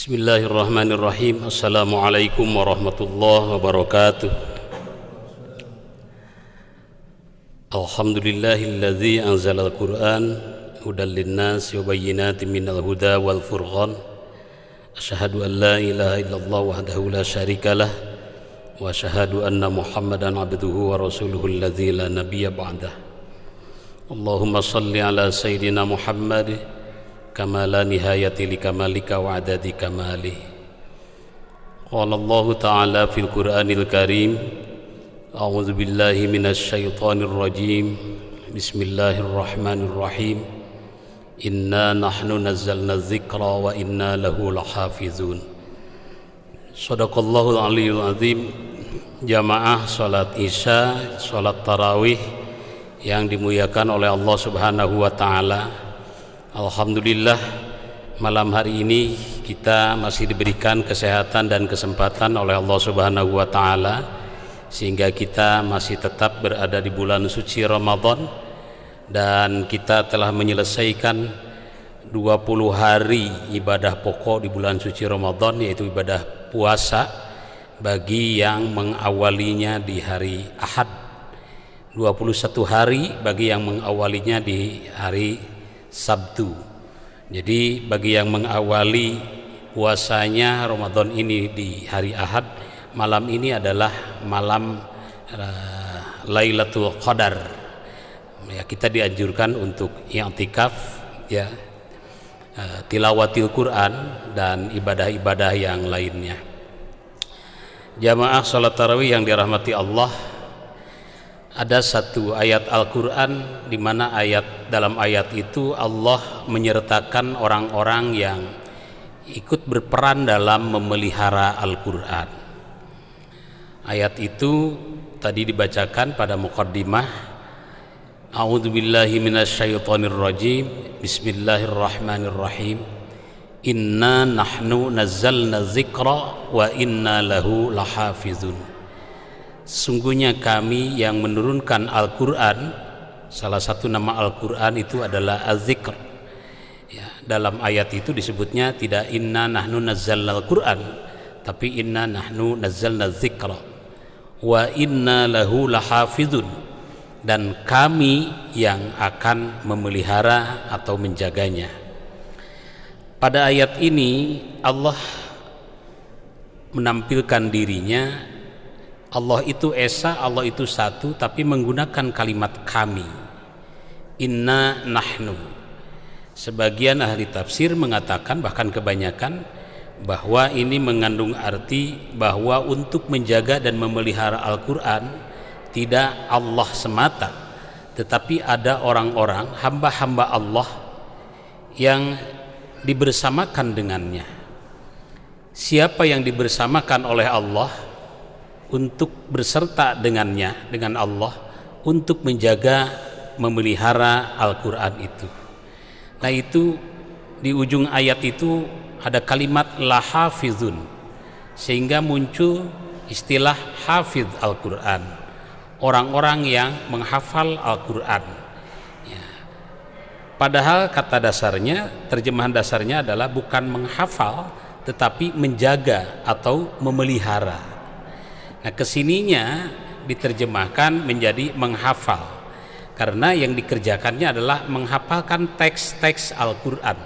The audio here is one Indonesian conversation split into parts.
Bismillahirrahmanirrahim. Assalamualaikum warahmatullahi wabarakatuh. Alhamdulillahilladzi anzalal Qur'an hudan linnasi wa bayyinatin minal huda wal furqan. Asyhadu an la ilaha illallah wahdahu la syarikalah wa asyhadu anna Muhammadan abduhu wa rasuluhu alladzi la nabiyya ba'dah. Allahumma shalli ala sayyidina Muhammad kama la nihayati li kamalika wa adadi kamali. Qala Allah ta'ala fil Qur'anil Karim, a'udzu billahi minasy syaithanir rajim. Bismillahirrahmanirrahim. Inna nahnu nazzalna dzikra wa inna lahu lahafizun. Shadaqallahul aliyyul azim. Jamaah salat Isya, salat tarawih yang dimuliakan oleh Allah Subhanahu wa taala. Alhamdulillah, malam hari ini kita masih diberikan kesehatan dan kesempatan oleh Allah Subhanahu wa taala sehingga kita masih tetap berada di bulan suci Ramadan, dan kita telah menyelesaikan 20 hari ibadah pokok di bulan suci Ramadan, yaitu ibadah puasa bagi yang mengawalinya di hari Ahad, 21 hari bagi yang mengawalinya di hari Sabtu. Jadi bagi yang mengawali puasanya Ramadan ini di hari Ahad, malam ini adalah malam Lailatul Qadar. Ya, kita dianjurkan untuk i'tikaf, ya, tilawatil Quran dan ibadah-ibadah yang lainnya. Jamaah salat tarawih yang dirahmati Allah, ada satu ayat Al-Quran di mana dalam ayat itu Allah menyertakan orang-orang yang ikut berperan dalam memelihara Al-Quran. Ayat itu tadi dibacakan pada muqaddimah. A'udzubillahi minasyaitonir rajim. Bismillahirrahmanirrahim. Inna nahnu nazzalna dzikra wa inna lahu lahafizun. Sungguhnya kami yang menurunkan Al-Quran. Salah satu nama Al-Quran itu adalah Az-Zikr, ya, dalam ayat itu disebutnya tidak inna nahnu nazzalna Al-Quran, tapi inna nahnu nazzalna Dzikra wa inna lahu lahafizun, dan kami yang akan memelihara atau menjaganya. Pada ayat ini Allah menampilkan dirinya. Allah itu esa, Allah itu satu, tapi menggunakan kalimat kami. Inna nahnu. Sebagian ahli tafsir mengatakan, bahkan kebanyakan, bahwa ini mengandung arti bahwa untuk menjaga dan memelihara Al-Quran tidak Allah semata, tetapi ada orang-orang, hamba-hamba Allah yang dibersamakan dengannya. Siapa yang dibersamakan oleh Allah untuk berserta dengannya, dengan Allah, untuk menjaga, memelihara Al-Quran itu. Nah, itu di ujung ayat itu ada kalimat lahafizun, sehingga muncul istilah hafiz Al-Quran, orang-orang yang menghafal Al-Quran, ya. Padahal kata dasarnya, terjemahan dasarnya adalah bukan menghafal tetapi menjaga atau memelihara. Nah, kesininya diterjemahkan menjadi menghafal, karena yang dikerjakannya adalah menghafalkan teks-teks Al-Quran,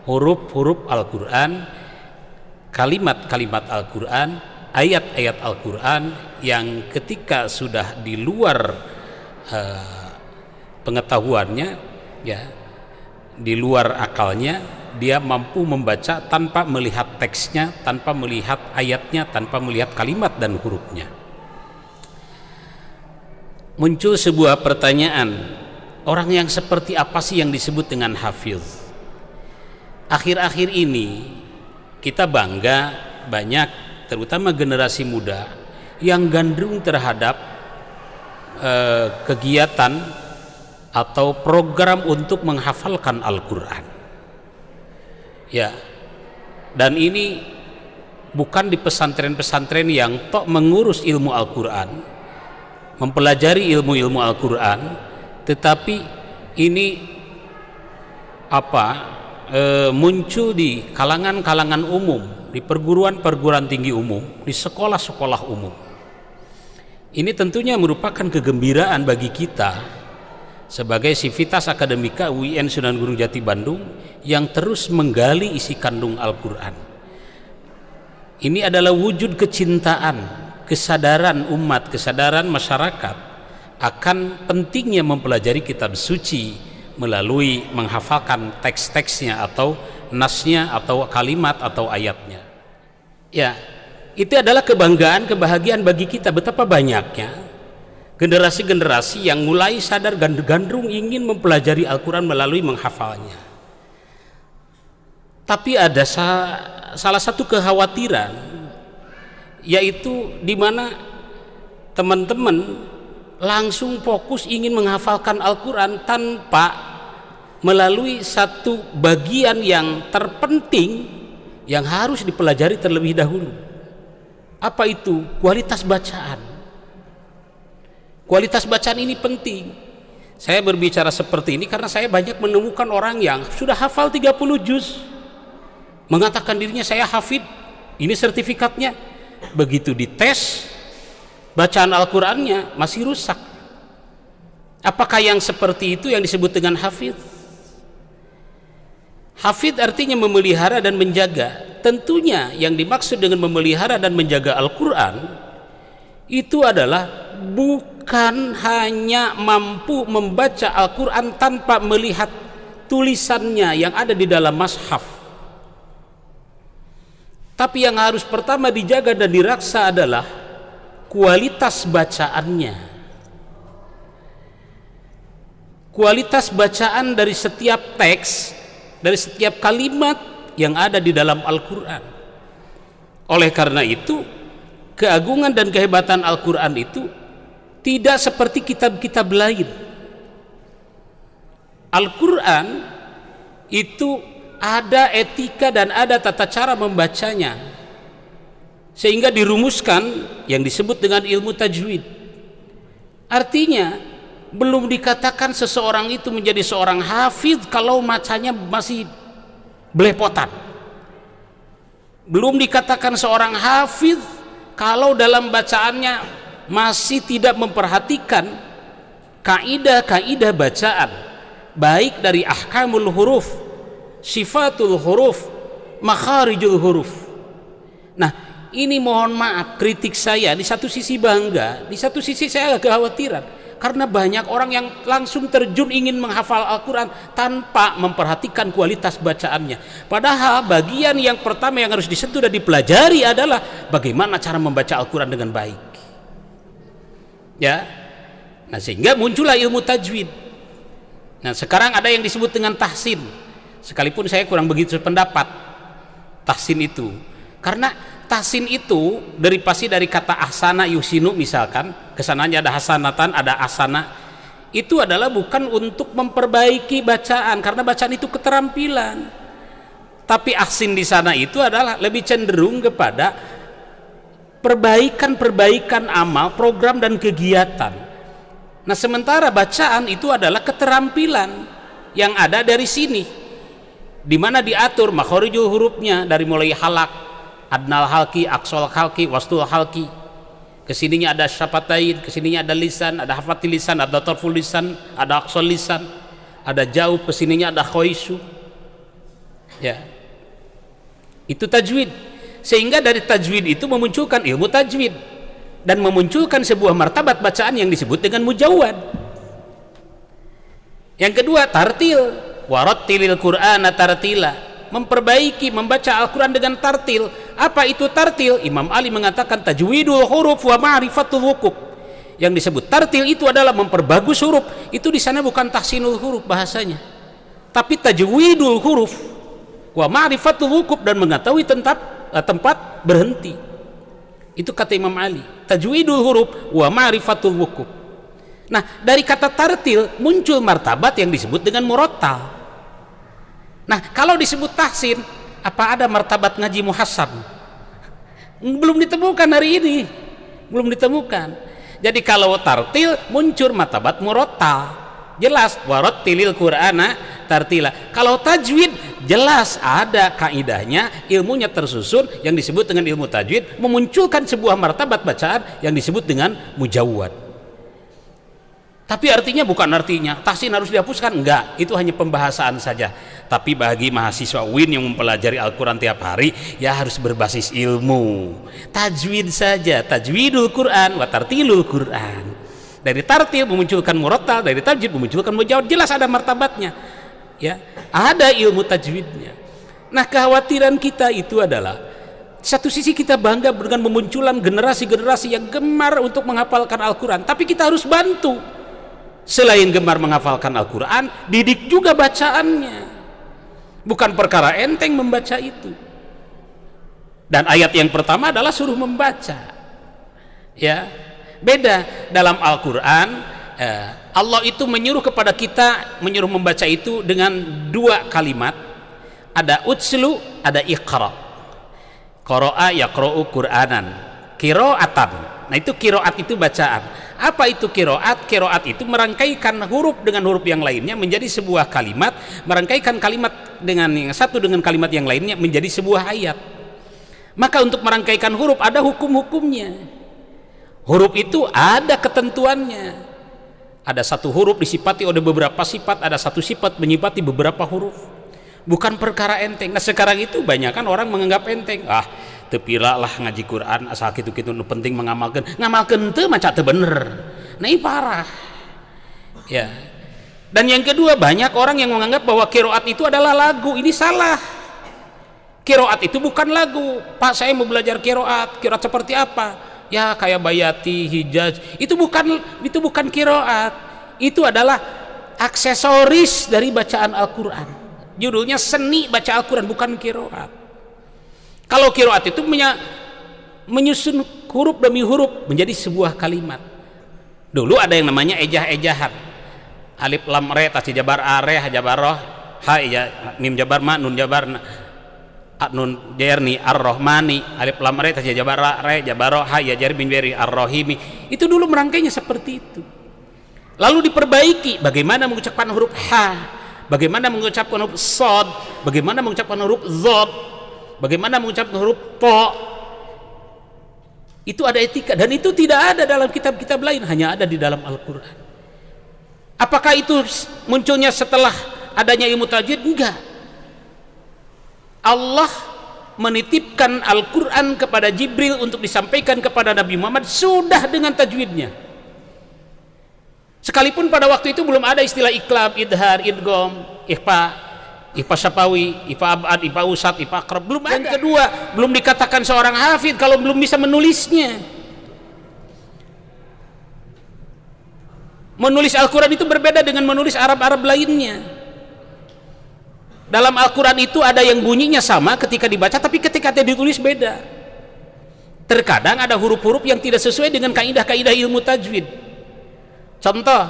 huruf-huruf Al-Quran, kalimat-kalimat Al-Quran, ayat-ayat Al-Quran yang ketika sudah di luar pengetahuannya, ya, di luar akalnya, dia mampu membaca tanpa melihat teksnya, tanpa melihat ayatnya, tanpa melihat kalimat dan hurufnya. Muncul sebuah pertanyaan, orang yang seperti apa sih yang disebut dengan hafiz? Akhir-akhir ini kita bangga, banyak terutama generasi muda yang gandrung terhadap kegiatan atau program untuk menghafalkan Al-Quran. Ya, dan ini bukan di pesantren-pesantren yang tok mengurus ilmu Al-Quran, mempelajari ilmu-ilmu Al-Quran, tetapi ini muncul di kalangan-kalangan umum, di perguruan-perguruan tinggi umum, di sekolah-sekolah umum. Ini tentunya merupakan kegembiraan bagi kita sebagai Sivitas Akademika UIN Sunan Gunung Jati Bandung yang terus menggali isi kandung Al-Quran. Ini adalah wujud kecintaan, kesadaran umat, kesadaran masyarakat akan pentingnya mempelajari kitab suci melalui menghafalkan teks-teksnya atau nasnya atau kalimat atau ayatnya. Ya, itu adalah kebanggaan, kebahagiaan bagi kita. Betapa banyaknya generasi-generasi yang mulai sadar gandrung ingin mempelajari Al-Quran melalui menghafalnya. Tapi ada salah satu kekhawatiran, yaitu di mana teman-teman langsung fokus ingin menghafalkan Al-Quran tanpa melalui satu bagian yang terpenting yang harus dipelajari terlebih dahulu. Apa itu? Kualitas bacaan. Kualitas bacaan ini penting. Saya berbicara seperti ini karena saya banyak menemukan orang yang sudah hafal 30 juz, mengatakan dirinya saya hafid, ini sertifikatnya. Begitu dites, bacaan Al-Qurannya masih rusak. Apakah yang seperti itu yang disebut dengan hafid? Hafid artinya memelihara dan menjaga. Tentunya yang dimaksud dengan memelihara dan menjaga Al-Quran itu adalah bukan hanya mampu membaca Al-Quran tanpa melihat tulisannya yang ada di dalam mushaf, tapi yang harus pertama dijaga dan diraksa adalah kualitas bacaannya. Kualitas bacaan dari setiap teks, dari setiap kalimat yang ada di dalam Al-Quran. Oleh karena itu, keagungan dan kehebatan Al-Quran itu tidak seperti kitab-kitab lain. Al-Quran itu ada etika dan ada tata cara membacanya, sehingga dirumuskan yang disebut dengan ilmu tajwid. Artinya belum dikatakan seseorang itu menjadi seorang hafidh kalau bacanya masih belepotan. Belum dikatakan seorang hafidh kalau dalam bacaannya masih tidak memperhatikan kaidah-kaidah bacaan, baik dari ahkamul huruf, sifatul huruf, makharijul huruf. Nah, ini mohon maaf, kritik saya di satu sisi bangga, di satu sisi saya agak kekhawatiran, karena banyak orang yang langsung terjun ingin menghafal Al-Quran tanpa memperhatikan kualitas bacaannya. Padahal bagian yang pertama yang harus disentuh dan dipelajari adalah bagaimana cara membaca Al-Quran dengan baik. Ya, nah sehingga muncullah ilmu tajwid. Nah sekarang ada yang disebut dengan tahsin, sekalipun saya kurang begitu sependapat tahsin itu, karena tahsin itu dari kata ahsana yusinu, misalkan kesananya ada hasanatan, ada asana, itu adalah bukan untuk memperbaiki bacaan karena bacaan itu keterampilan, tapi ahsin di sana itu adalah lebih cenderung kepada perbaikan amal, program dan kegiatan. Nah sementara bacaan itu adalah keterampilan yang ada dari sini, di mana diatur makharijul hurufnya dari mulai halak, adnal halki, aksol halki, wastul halki. Kesininya ada syafatain, kesininya ada lisan, ada hafatil lisan, ada tarful lisan, ada aksol lisan, ada jauh, kesininya ada khoisu. Ya, itu tajwid. Sehingga dari tajwid itu memunculkan ilmu tajwid dan memunculkan sebuah martabat bacaan yang disebut dengan mujawwad. Yang kedua, tartil, warattilil qur'ana tartila, memperbaiki membaca Al-Quran dengan tartil. Apa itu tartil? Imam Ali mengatakan tajwidul huruf wa ma'rifatul wukuf. Yang disebut tartil itu adalah memperbagus huruf. Itu di sana bukan tahsinul huruf bahasanya, tapi tajwidul huruf wa ma'rifatul wukuf, dan mengetahui tempat berhenti. Itu kata Imam Ali, tajwidul huruf wa ma'rifatul wukuf. Nah dari kata tartil muncul martabat yang disebut dengan murattal. Nah kalau disebut tahsin, apa ada martabat ngaji muhassab? Belum ditemukan hari ini, belum ditemukan. Jadi kalau tartil muncul martabat murattal, jelas warattilil qur'ana tartila. Kalau tajwid jelas ada kaidahnya, ilmunya tersusun yang disebut dengan ilmu tajwid, memunculkan sebuah martabat bacaan yang disebut dengan mujawwad. Tapi artinya bukan artinya tahsin harus dihapuskan, enggak, itu hanya pembahasan saja. Tapi bagi mahasiswa UIN yang mempelajari Al-Quran tiap hari, ya harus berbasis ilmu. Tajwid saja, tajwidul Quran wa tartilul Quran. Dari tartil memunculkan murattal, dari tajwid memunculkan mujawwad, jelas ada martabatnya. Ya, ada ilmu tajwidnya. Nah, kekhawatiran kita itu adalah satu sisi kita bangga dengan memunculan generasi-generasi yang gemar untuk menghafalkan Al-Quran, tapi kita harus bantu. Selain gemar menghafalkan Al-Quran, didik juga bacaannya. Bukan perkara enteng membaca itu. Dan ayat yang pertama adalah suruh membaca. Ya, beda dalam Al-Quran. Allah itu menyuruh kepada kita, menyuruh membaca itu dengan dua kalimat. Ada utslu, ada iqra. Qara'a yaqra'u Qur'anan. Qira'atan. Nah, itu qira'at itu bacaan. Apa itu qiraat? Qiraat itu merangkaikan huruf dengan huruf yang lainnya menjadi sebuah kalimat, merangkaikan kalimat dengan yang satu dengan kalimat yang lainnya menjadi sebuah ayat. Maka untuk merangkaikan huruf ada hukum-hukumnya. Huruf itu ada ketentuannya. Ada satu huruf disifati oleh beberapa sifat, ada satu sifat menyifati beberapa huruf. Bukan perkara enteng. Nah, sekarang itu banyak kan orang menganggap enteng. Tepila lah ngaji Quran asal gitu-gitu penting mengamalkan teu maca teu bener. Nah, ini parah. Ya. Dan yang kedua, banyak orang yang menganggap bahwa qiraat itu adalah lagu. Ini salah. Qiraat itu bukan lagu. Pak, saya mau belajar qiraat. Qiraat seperti apa? Ya, kayak Bayati, Hijaz. Itu bukan qiraat. Itu adalah aksesoris dari bacaan Al-Qur'an. Judulnya seni baca Al-Qur'an, bukan qiraat. Kalau qiraat itu menyusun huruf demi huruf menjadi sebuah kalimat. Dulu ada yang namanya ejah-ejahan. Alif lam re tas jabar are hajabaroh ha ya mim jabar ma nun jabar nun jerni ar-rahmani alif lam re tas jabar re jabaroh ha ya jar bin beri ar-rahimi. Itu dulu merangkainya seperti itu. Lalu diperbaiki bagaimana mengucapkan huruf ha, bagaimana mengucapkan huruf shad, bagaimana mengucapkan huruf dhad, bagaimana mengucapkan huruf to. Itu ada etika, dan itu tidak ada dalam kitab-kitab lain, hanya ada di dalam Al-Quran. Apakah itu munculnya setelah adanya ilmu tajwid? Enggak. Allah menitipkan Al-Quran kepada Jibril untuk disampaikan kepada Nabi Muhammad sudah dengan tajwidnya. Sekalipun pada waktu itu belum ada istilah iklab, idhar, idgham, ikhfa syafawi, ikhfa abad, ikhfa usat, ikhfa akrab, belum ada. Yang kedua, belum dikatakan seorang hafid kalau belum bisa menulisnya. Menulis Al-Quran itu berbeda dengan menulis Arab-Arab lainnya. Dalam Al-Quran itu ada yang bunyinya sama ketika dibaca, tapi ketika ditulis beda. Terkadang ada huruf-huruf yang tidak sesuai dengan kaidah-kaidah ilmu tajwid. Contoh,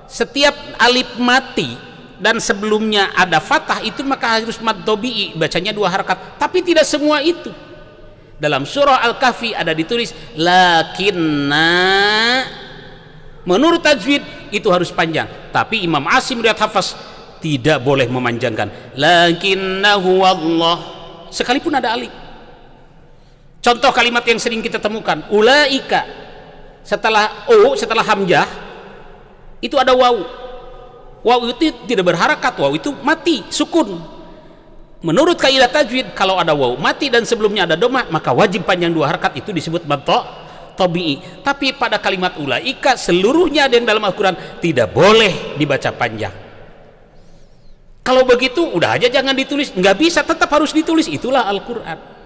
setiap alif mati dan sebelumnya ada fathah itu maka harus mad tabi'i, bacanya 2 harakat. Tapi tidak semua itu. Dalam surah Al-Kahfi ada ditulis lakinna, menurut tajwid itu harus panjang, tapi Imam Asim riwayat Hafaz tidak boleh memanjangkan lakinnahu Allah sekalipun ada alif. Contoh kalimat yang sering kita temukan, ulaika, setelah setelah hamzah itu ada waw. Waw itu tidak berharakat, waw itu mati, sukun. Menurut kaidah tajwid, kalau ada waw mati dan sebelumnya ada domah, maka wajib panjang 2 harakat, itu disebut mad tabi'i. Tapi pada kalimat ulaika seluruhnya ada yang dalam Al-Quran tidak boleh dibaca panjang. Kalau begitu udah aja jangan ditulis, nggak bisa, tetap harus ditulis. Itulah Al-Quran.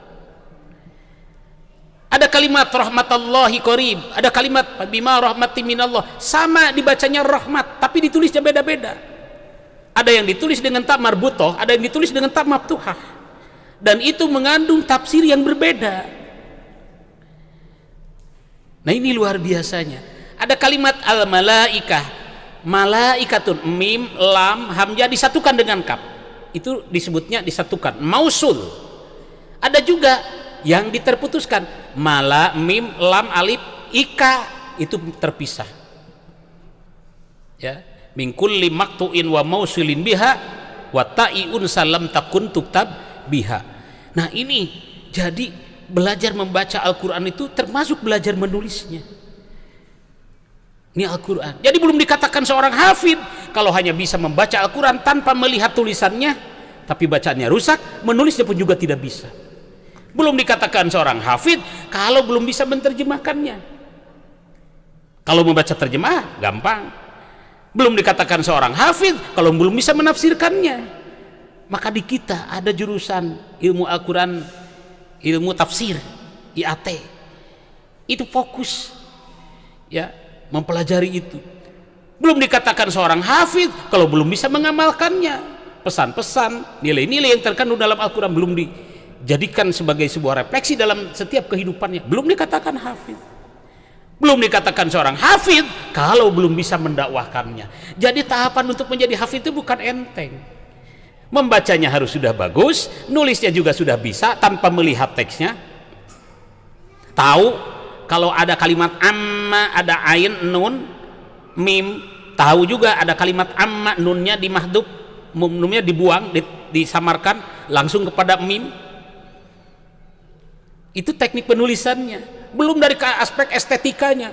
Ada kalimat rahmatallahi qarib, ada kalimat bima rahmati minallah, sama dibacanya rahmat tapi ditulisnya beda-beda. Ada yang ditulis dengan ta marbutoh, ada yang ditulis dengan ta maftuhah, dan itu mengandung tafsir yang berbeda. Nah, ini luar biasanya. Ada kalimat al-malaikah, malaikatun, mim, lam, hamzah disatukan dengan kaf. Itu disebutnya disatukan, mausul. Ada juga yang diterputuskan, mala, mim, lam, alif, ika, itu terpisah. Ya, min kulli maqtu'in wa mausulin biha wa ta'iun salam takun tuktab biha. Nah ini jadi belajar membaca Al-Quran itu termasuk belajar menulisnya. Ini Al-Quran. Jadi belum dikatakan seorang hafid kalau hanya bisa membaca Al-Quran tanpa melihat tulisannya, tapi bacaannya rusak, menulisnya pun juga tidak bisa. Belum dikatakan seorang hafid kalau belum bisa menerjemahkannya. Kalau membaca terjemah gampang. Belum dikatakan seorang hafid kalau belum bisa menafsirkannya. Maka di kita ada jurusan ilmu Al-Quran, ilmu tafsir, IAT. Itu fokus ya, mempelajari itu. Belum dikatakan seorang hafid kalau belum bisa mengamalkannya. Pesan-pesan, nilai-nilai yang terkandung dalam Al-Quran belum dijadikan sebagai sebuah refleksi dalam setiap kehidupannya, belum dikatakan hafid. Belum dikatakan seorang hafid kalau belum bisa mendakwahkannya. Jadi tahapan untuk menjadi hafid itu bukan enteng. Membacanya harus sudah bagus, nulisnya juga sudah bisa tanpa melihat teksnya. Tahu kalau ada kalimat amma, ada ain, nun, mim. Tahu juga ada kalimat amma, nunnya dimahdhuf, nunnya dibuang, disamarkan langsung kepada mim. Itu teknik penulisannya. Belum dari aspek estetikanya.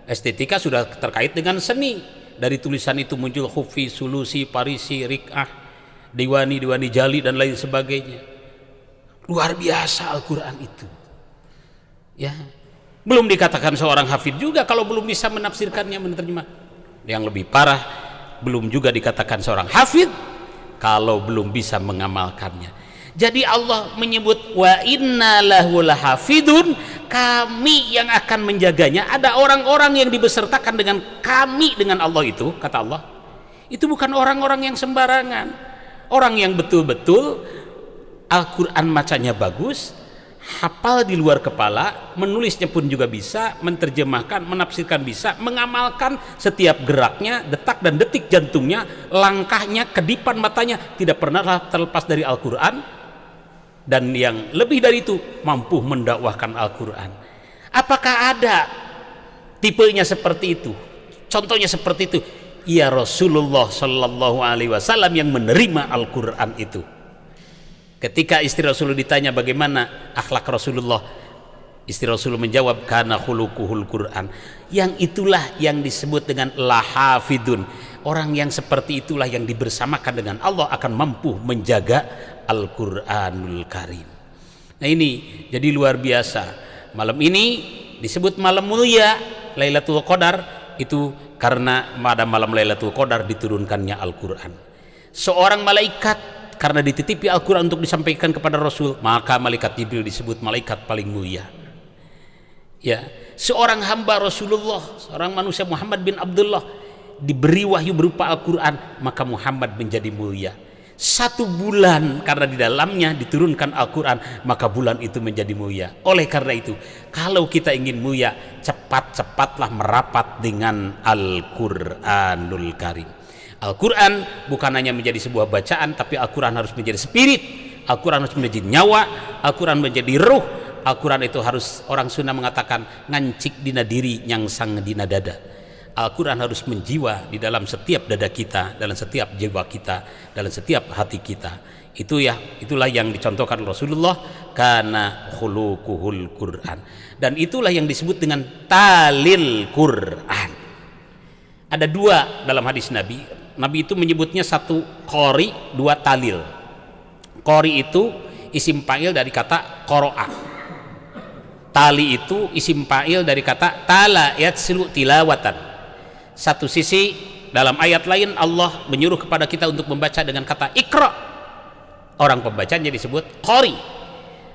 Estetika sudah terkait dengan seni. Dari tulisan itu muncul khufi, sulusi, parisi, rik'ah, diwani, diwani jali dan lain sebagainya. Luar biasa Al-Quran itu. Ya, belum dikatakan seorang hafid juga kalau belum bisa menafsirkannya, menerjemah. Yang lebih parah, belum juga dikatakan seorang hafid kalau belum bisa mengamalkannya. Jadi Allah menyebut wa inna lahu lahafidun, kami yang akan menjaganya. Ada orang-orang yang dibesertakan dengan kami, dengan Allah itu, kata Allah. Itu bukan orang-orang yang sembarangan. Orang yang betul-betul Al-Quran macanya bagus, hafal di luar kepala, menulisnya pun juga bisa, menerjemahkan, menafsirkan bisa, mengamalkan setiap geraknya, detak dan detik jantungnya, langkahnya, kedipan matanya tidak pernah terlepas dari Al-Quran. Dan yang lebih dari itu, mampu mendakwahkan Al-Quran. Apakah ada tipenya seperti itu? Contohnya seperti itu? Ya Rasulullah Sallallahu Alaihi Wasallam yang menerima Al-Quran itu. Ketika istri Rasulullah ditanya bagaimana akhlak Rasulullah, istri Rasulullah menjawab kana khuluquhul Quran. Yang itulah yang disebut dengan lahafidun. Orang yang seperti itulah yang dibersamakan dengan Allah akan mampu menjaga Al-Quranul Karim. Nah ini jadi luar biasa. Malam ini disebut malam mulia, Lailatul Qadar, itu karena pada malam Lailatul Qadar diturunkannya Al-Quran. Seorang malaikat karena dititipi Al-Quran untuk disampaikan kepada Rasul, maka malaikat Jibril disebut malaikat paling mulia. Ya, seorang hamba Rasulullah, seorang manusia Muhammad bin Abdullah diberi wahyu berupa Al-Quran, maka Muhammad menjadi mulia. 1 bulan karena di dalamnya diturunkan Al-Quran, maka bulan itu menjadi mulia. Oleh karena itu, kalau kita ingin mulia, cepat-cepatlah merapat dengan Al-Quranul Karim. Al-Quran bukan hanya menjadi sebuah bacaan, tapi Al-Quran harus menjadi spirit, Al-Quran harus menjadi nyawa, Al-Quran menjadi ruh. Al-Quran itu harus, orang Sunda mengatakan, ngancik dina diri nyangsang dina dada. Al-Quran harus menjiwa di dalam setiap dada kita, dalam setiap jiwa kita, dalam setiap hati kita. Itulah yang dicontohkan Rasulullah, kana khuluquhul Quran. Dan itulah yang disebut dengan talil Quran. Ada 2 dalam hadis Nabi. Nabi itu menyebutnya 1 qori, 2 talil. Qori itu isim fa'il dari kata qoro'a. Tali itu isim fa'il dari kata tala yatslu tilawatan. Satu sisi dalam ayat lain Allah menyuruh kepada kita untuk membaca dengan kata ikra, orang pembacanya disebut qori.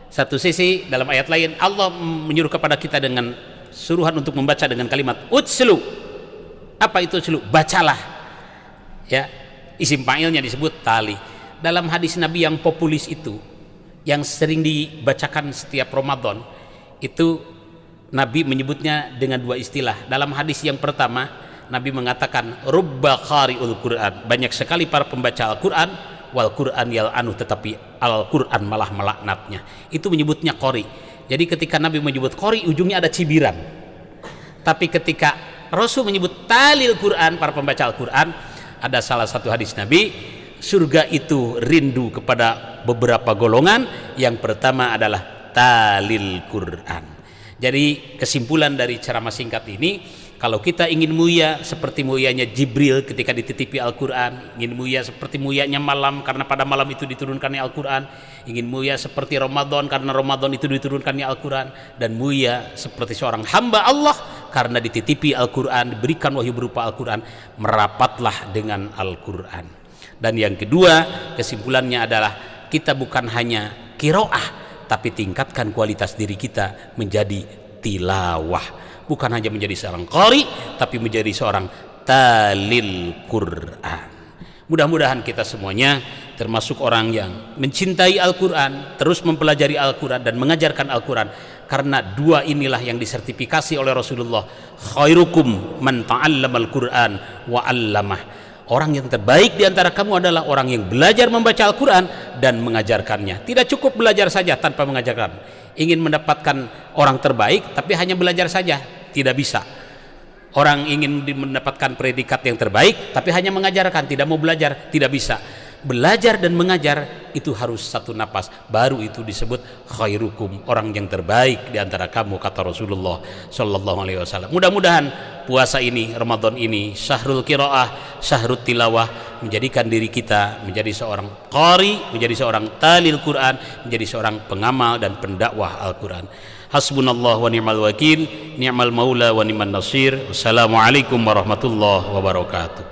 Satu sisi dalam ayat lain Allah menyuruh kepada kita dengan suruhan untuk membaca dengan kalimat utslu. Apa itu utslu? Bacalah. Ya, isim fa'ilnya disebut tali. Dalam hadis Nabi yang populis itu, yang sering dibacakan setiap Ramadan, itu Nabi menyebutnya dengan 2 istilah. Dalam hadis yang pertama Nabi mengatakan rubba qari'ul Quran, banyak sekali para pembaca Al-Quran, wal Quran yal'anu, tetapi Al-Quran malah melaknatnya. Itu menyebutnya qori. Jadi ketika Nabi menyebut qori, ujungnya ada cibiran. Tapi ketika Rasul menyebut talil Quran, para pembaca Al-Quran, ada salah satu hadis Nabi, surga itu rindu kepada beberapa golongan. Yang pertama adalah talil Quran. Jadi kesimpulan dari ceramah singkat ini, kalau kita ingin mulia seperti mulianya Jibril ketika dititipi Al-Quran, ingin mulia seperti mulianya malam karena pada malam itu diturunkannya Al-Quran, ingin mulia seperti Ramadan karena Ramadan itu diturunkannya Al-Quran, dan mulia seperti seorang hamba Allah karena dititipi Al-Quran, diberikan wahyu berupa Al-Quran, merapatlah dengan Al-Quran. Dan yang kedua, kesimpulannya adalah kita bukan hanya qiraah, tapi tingkatkan kualitas diri kita menjadi tilawah. Bukan hanya menjadi seorang qari, tapi menjadi seorang talil Quran. Mudah-mudahan kita semuanya termasuk orang yang mencintai Al-Quran, terus mempelajari Al-Quran dan mengajarkan Al-Quran. Karena dua inilah yang disertifikasi oleh Rasulullah, khairukum man ta'allamal Quran wa 'allamah. Orang yang terbaik di antara kamu adalah orang yang belajar membaca Al-Quran dan mengajarkannya. Tidak cukup belajar saja tanpa mengajarkan. Ingin mendapatkan orang terbaik tapi hanya belajar saja, tidak bisa. Orang ingin mendapatkan predikat yang terbaik tapi hanya mengajarkan, tidak mau belajar, tidak bisa. Belajar dan mengajar itu harus satu napas, baru itu disebut khairukum, orang yang terbaik di antara kamu, kata Rasulullah sallallahu alaihi wasallam. Mudah-mudahan puasa ini, Ramadan ini, syahrul qiraah, syahrul tilawah, menjadikan diri kita menjadi seorang qari, menjadi seorang talil Quran, menjadi seorang pengamal dan pendakwah Al-Quran. Hasbunallah wa ni'mal wakil, ni'mal maula wa ni'man nasir. Wassalamualaikum warahmatullahi wabarakatuh.